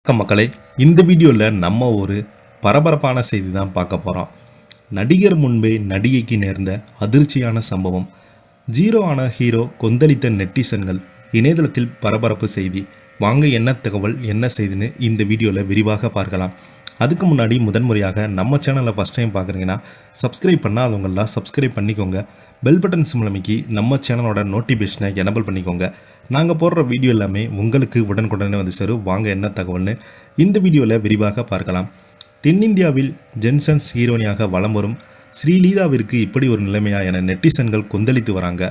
வணக்கம் மக்களே, இந்த வீடியோவில் நம்ம ஒரு பரபரப்பான செய்தி தான் பார்க்க போகிறோம். நடிகர் முன்பே நடிகைக்கு நேர்ந்த அதிர்ச்சியான சம்பவம். ஜீரோ ஆன ஹீரோ கொந்தளித்த நெட்டிசன்கள். இணையதளத்தில் பரபரப்பு செய்தி. வாங்க என்ன தகவல் என்ன செய்தின்னு இந்த வீடியோவில் விரிவாக பார்க்கலாம். அதுக்கு முன்னாடி முதன்முறையாக நம்ம சேனலை ஃபஸ்ட் டைம் பார்க்குறீங்கன்னா சப்ஸ்கிரைப் பண்ணாதவங்களாம் சப்ஸ்கிரைப் பண்ணிக்கோங்க. பெல் பட்டன் சிம்லமைக்கு நம்ம சேனலோட நோட்டிஃபிகேஷனை எனபிள் பண்ணிக்கோங்க. நாங்கள் போடுற வீடியோ எல்லாமே உங்களுக்கு உடனுக்குடனே வந்து சேரும். வாங்க என்ன தகவல்னு இந்த வீடியோவில் விரிவாக பார்க்கலாம். தென்னிந்தியாவில் ஜென்சன்ஸ் ஹீரோனியாக வலம் வரும் ஸ்ரீலீலாவிற்கு இப்படி ஒரு நிலைமையா என நெட்டிசன்கள் கொந்தளித்து வராங்க.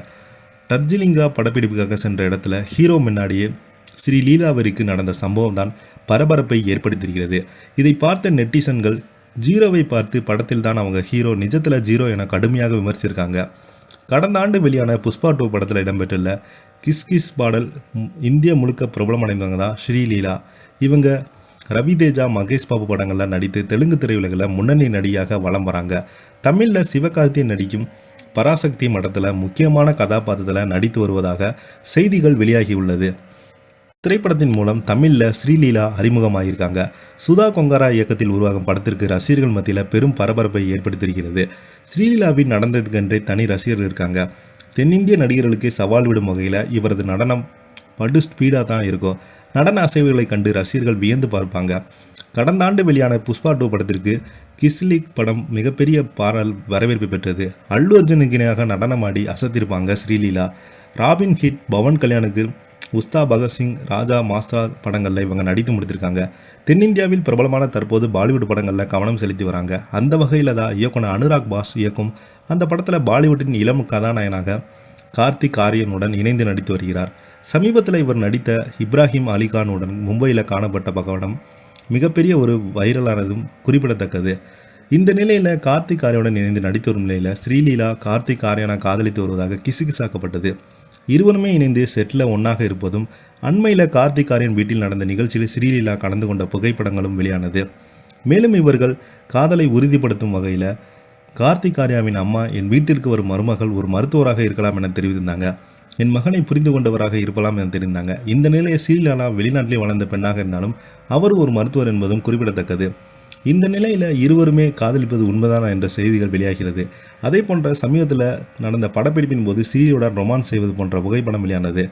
டர்ஜிலிங்கா படப்பிடிப்புக்காக சென்ற இடத்துல ஹீரோ முன்னாடியே ஸ்ரீலீலாவிற்கு நடந்த சம்பவம் தான் பரபரப்பை ஏற்படுத்தியிருக்கிறது. இதை பார்த்த நெட்டிசன்கள் ஜீரோவை பார்த்து படத்தில் தான் அவங்க ஹீரோ, நிஜத்தில் ஜீரோ என கடுமையாக விமர்சிச்சிருக்காங்க. கடந்த ஆண்டு வெளியான புஷ்பா 2 படத்தில் இடம்பெற்றுள்ள கிஸ் கிஸ் பாடல் இந்திய முழுக்க பிரபலமடைந்தவங்க தான் ஸ்ரீலீலா. இவங்க ரவி தேஜா, மகேஷ் பாபு படங்களில் நடித்து தெலுங்கு திரையுலகில் முன்னணி நடிகையாக வலம் வராங்க. தமிழில் சிவகார்த்திகேயன் நடிக்கும் பராசக்தி மடத்தில் முக்கியமான கதாபாத்திரத்தில் நடித்து வருவதாக செய்திகள் வெளியாகியுள்ளது. திரைப்படத்தின் மூலம் தமிழில் ஸ்ரீலீலா அறிமுகமாகியிருக்காங்க. சுதா கொங்காரா இயக்கத்தில் உருவாகும் படத்திற்கு ரசிகர்கள் மத்தியில் பெரும் பரபரப்பை ஏற்படுத்தியிருக்கிறது. ஸ்ரீலீலாவின் நடந்ததுக்கென்றே தனி ரசிகர்கள் இருக்காங்க. தென்னிந்திய நடிகர்களுக்கு சவால் விடும் வகையில் இவரது நடனம் படு ஸ்பீடாக தான் இருக்கும். நடன அசைவுகளை கண்டு ரசிகர்கள் வியந்து பார்ப்பாங்க. கடந்த ஆண்டு வெளியான புஷ்பா 2 படத்திற்கு கிஸ்லிக் படம் மிகப்பெரிய பாரால் வரவேற்பு பெற்றது. அல்லு அர்ஜுனுக்கு இணையாக நடனமாடி அசத்திருப்பாங்க ஸ்ரீலீலா. ராபின் ஹிட், பவன் கல்யாணுக்கு, உஸ்தா பகத்சிங், ராஜா, மாஸ்டர் படங்களில் இவங்க நடித்து முடித்திருக்காங்க. தென்னிந்தியாவில் பிரபலமான தற்போது பாலிவுட் படங்களில் கவனம் செலுத்தி வராங்க. அந்த வகையில் தான் இயக்குனர் அனுராக் பாஸ் இயக்கும் அந்த படத்தில் பாலிவுட்டின் இளம் கதாநாயகனாக கார்த்திக் ஆரியனுடன் இணைந்து நடித்து வருகிறார். சமீபத்தில் இவர் நடித்த இப்ராஹிம் அலிகானுடன் மும்பையில் காணப்பட்ட படம் மிகப்பெரிய ஒரு வைரலானதும் குறிப்பிடத்தக்கது. இந்த நிலையில் கார்த்திக் ஆரியனுடன் இணைந்து நடித்து வரும் நிலையில் ஸ்ரீலீலா கார்த்திக் ஆரியனை காதலித்து வருவதாக கிசுகிசாக்கப்பட்டது. இருவருமே இணைந்து செட்டில் ஒன்றாக இருப்பதும், அண்மையில் கார்த்திக் ஆரியன் வீட்டில் நடந்த நிகழ்ச்சியில் ஸ்ரீலீலா கலந்து கொண்ட புகைப்படங்களும் வெளியானது. மேலும் இவர்கள் காதலை உறுதிப்படுத்தும் வகையில் கார்த்திக் ஆர்யாவின் அம்மா, என் வீட்டிற்கு வரும் மருமகள் ஒரு மருத்துவராக இருக்கலாம் என தெரிவித்திருந்தாங்க. என் மகனை புரிந்து கொண்டவராக இருக்கலாம் என தெரிந்தாங்க. இந்த நிலையில் ஸ்ரீலீலா வெளிநாட்டிலே வளர்ந்த பெண்ணாக இருந்தாலும் அவர் ஒரு மருத்துவர் என்பதும் குறிப்பிடத்தக்கது. இந்த நிலையில் இருவருமே காதலிப்பது உண்மைதானா என்ற செய்திகள் வெளியாகிறது. அதே போன்ற சமீபத்தில் நடந்த படப்பிடிப்பின் போது ஸ்ரீலீலாவுடன் ரொமான்ஸ் செய்வது போன்ற புகைப்படம் வெளியானது.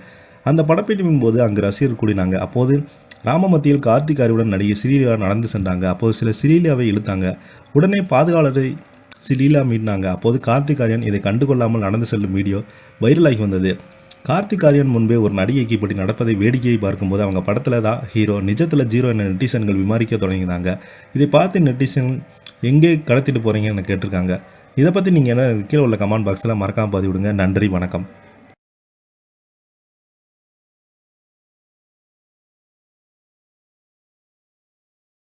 அந்த படப்பிடிப்பின் போது அங்கு ரசிகர்கள் கூடினாங்க. அப்போது ராமமத்தியில் கார்த்திக் ஆரியனுடன் நடிகை ஸ்ரீலீலா நடந்து சென்றாங்க. அப்போது சில ஸ்ரீலீலாவை இழுத்தாங்க. உடனே பாதுகாவலரை ஸ்ரீலீலா மீட்டினாங்க. அப்போது கார்த்திக் ஆரியன் இதை கண்டுகொள்ளாமல் நடந்து செல்லும் வீடியோ வைரலாகி வந்தது. கார்த்திக் ஆரியன் முன்பே ஒரு நடிகைக்கு இப்படி நடப்பதை வேடிக்கையை பார்க்கும்போது அவங்க படத்தில் தான் ஹீரோ, நிஜத்தில் ஜீரோ என நெட்டிசன்கள் விமர்சிக்க தொடங்கினாங்க. இதை பார்த்து நெட்டிசன் எங்கே கடத்திட்டு போகிறீங்கன்னு கேட்டிருக்காங்க. இதை பற்றி நீங்கள் என்ன கீழே உள்ள கமெண்ட் பாக்ஸில் மறக்காமல் பதிவிடுங்க. நன்றி, வணக்கம்.